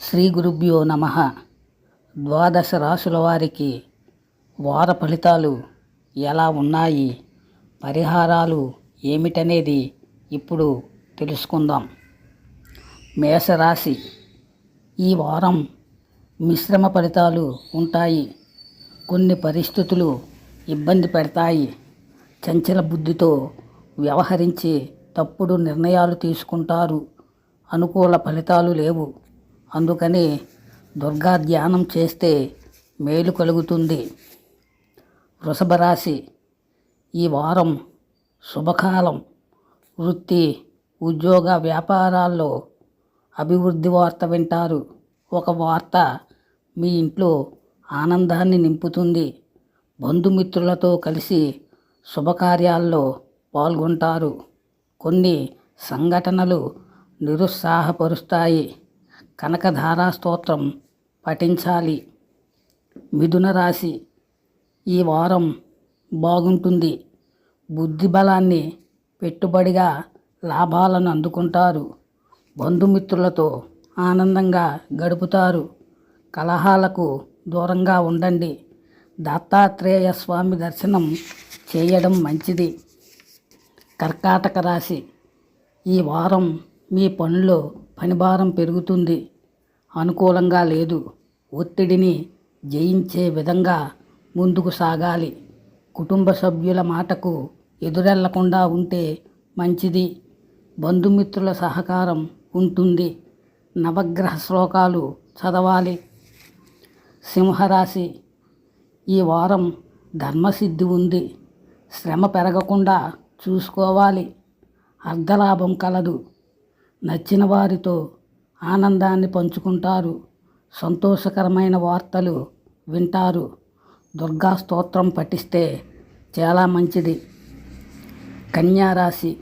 శ్రీ గురుభ్యో నమః. ద్వాదశ రాశుల వారికి వార ఫలితాలు ఎలా ఉన్నాయి, పరిహారాలు ఏమిటనేది ఇప్పుడు తెలుసుకుందాం. మేషరాశి, ఈ వారం మిశ్రమ ఫలితాలు ఉంటాయి. కొన్ని పరిస్థితులు ఇబ్బంది పెడతాయి. చంచల బుద్ధితో వ్యవహరించి తప్పుడు నిర్ణయాలు తీసుకుంటారు. అనుకూల ఫలితాలు లేవు. అందుకని దుర్గా ధ్యానం చేస్తే మేలు కలుగుతుంది. వృషభ రాశి, ఈ వారం శుభకాలం. వృత్తి, ఉద్యోగ, వ్యాపారాల్లో అభివృద్ధి వార్త వింటారు. ఒక వార్త మీ ఇంట్లో ఆనందాన్ని నింపుతుంది. బంధుమిత్రులతో కలిసి శుభకార్యాల్లో పాల్గొంటారు. కొన్ని సంఘటనలు నిరుత్సాహపరుస్తాయి. కనకధారా స్తోత్రం పఠించాలి. మిథున రాశి, ఈ వారం బాగుంటుంది. బుద్ధి బలాన్ని పెట్టుబడిగా లాభాలను అందుకుంటారు. బంధుమిత్రులతో ఆనందంగా గడుపుతారు. కలహాలకు దూరంగా ఉండండి. దత్తాత్రేయ స్వామి దర్శనం చేయడం మంచిది. కర్కాటక రాశి, ఈ వారం మీ పనుల్లో పనిభారం పెరుగుతుంది. అనుకూలంగా లేదు. ఒత్తిడిని జయించే విధంగా ముందుకు సాగాలి. కుటుంబ సభ్యుల మాటకు ఎదురెళ్లకుండా ఉంటే మంచిది. బంధుమిత్రుల సహకారం ఉంటుంది. నవగ్రహ శ్లోకాలు చదవాలి. సింహరాశి, ఈ వారం ధర్మసిద్ధి ఉంది. శ్రమ పెరగకుండా చూసుకోవాలి. అర్ధలాభం కలదు. నచ్చిన వారితో ఆనందాన్ని పంచుకుంటారు. సంతోషకరమైన వార్తలు వింటారు. దుర్గా స్తోత్రం పఠిస్తే చాలా మంచిది. కన్యా రాశి,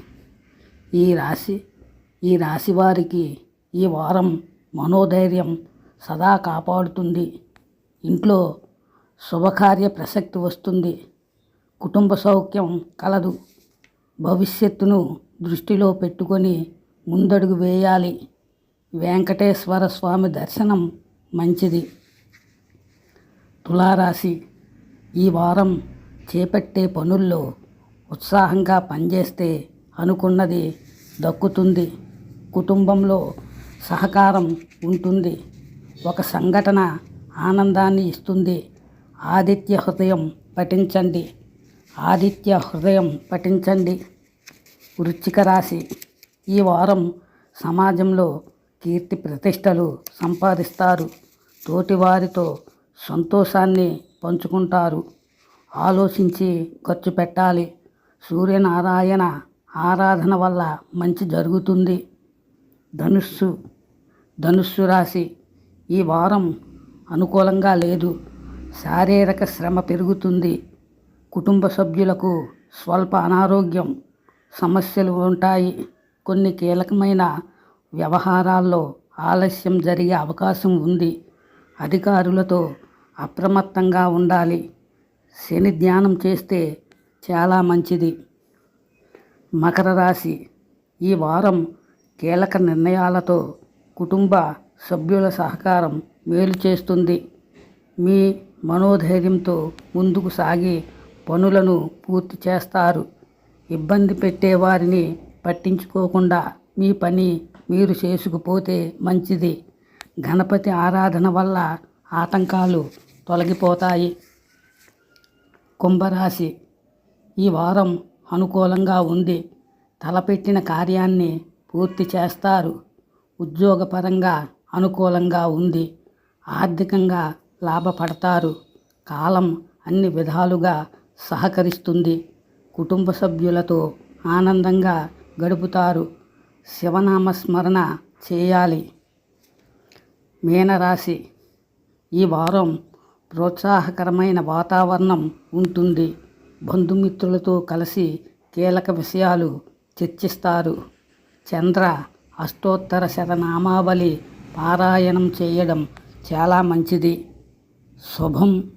ఈ రాశి వారికి ఈ వారం మనోధైర్యం సదా కాపాడుతుంది. ఇంట్లో శుభకార్య ప్రసక్తి వస్తుంది. కుటుంబ సౌఖ్యం కలదు. భవిష్యత్తును దృష్టిలో పెట్టుకొని ముందడుగు వేయాలి. వెంకటేశ్వర స్వామి దర్శనం మంచిది. తులారాశి, ఈ వారం చేపట్టే పనుల్లో ఉత్సాహంగా పనిచేస్తే అనుకున్నది దక్కుతుంది. కుటుంబంలో సహకారం ఉంటుంది. ఒక సంఘటన ఆనందాన్ని ఇస్తుంది. ఆదిత్య హృదయం పఠించండి. వృశ్చిక రాశి, ఈ వారం సమాజంలో కీర్తి ప్రతిష్టలు సంపాదిస్తారు. తోటివారితో సంతోషాన్ని పంచుకుంటారు. ఆలోచించి ఖర్చు పెట్టాలి. సూర్యనారాయణ ఆరాధన వల్ల మంచి జరుగుతుంది. ధనుస్సు రాశి, ఈ వారం అనుకూలంగా లేదు. శారీరక శ్రమ పెరుగుతుంది. కుటుంబ సభ్యులకు స్వల్ప అనారోగ్యం సమస్యలు ఉంటాయి. కొన్ని కీలకమైన వ్యవహారాల్లో ఆలస్యం జరిగే అవకాశం ఉంది. అధికారులతో అప్రమత్తంగా ఉండాలి. శని ధ్యానం చేస్తే చాలా మంచిది. మకర రాశి, ఈ వారం కీలక నిర్ణయాలతో కుటుంబ సభ్యుల సహకారం మేలు చేస్తుంది. మీ మనోధైర్యంతో ముందుకు సాగి పనులను పూర్తి చేస్తారు. ఇబ్బంది పెట్టేవారిని పట్టించుకోకుండా మీ పని మీరు చేసుకుపోతే మంచిది. గణపతి ఆరాధన వల్ల ఆటంకాలు తొలగిపోతాయి. కుంభరాశి, ఈ వారం అనుకూలంగా ఉంది. తలపెట్టిన కార్యాన్ని పూర్తి చేస్తారు. ఉద్యోగపరంగా అనుకూలంగా ఉంది. ఆర్థికంగా లాభపడతారు. కాలం అన్ని విధాలుగా సహకరిస్తుంది. కుటుంబ సభ్యులతో ఆనందంగా గడుపుతారు. శివనామస్మరణ చేయాలి. మీనరాశి, ఈ వారం ప్రోత్సాహకరమైన వాతావరణం ఉంటుంది. బంధుమిత్రులతో కలిసి కీలక విషయాలు చర్చిస్తారు. చంద్ర అష్టోత్తర శతనామావళి పారాయణం చేయడం చాలా మంచిది. శుభం.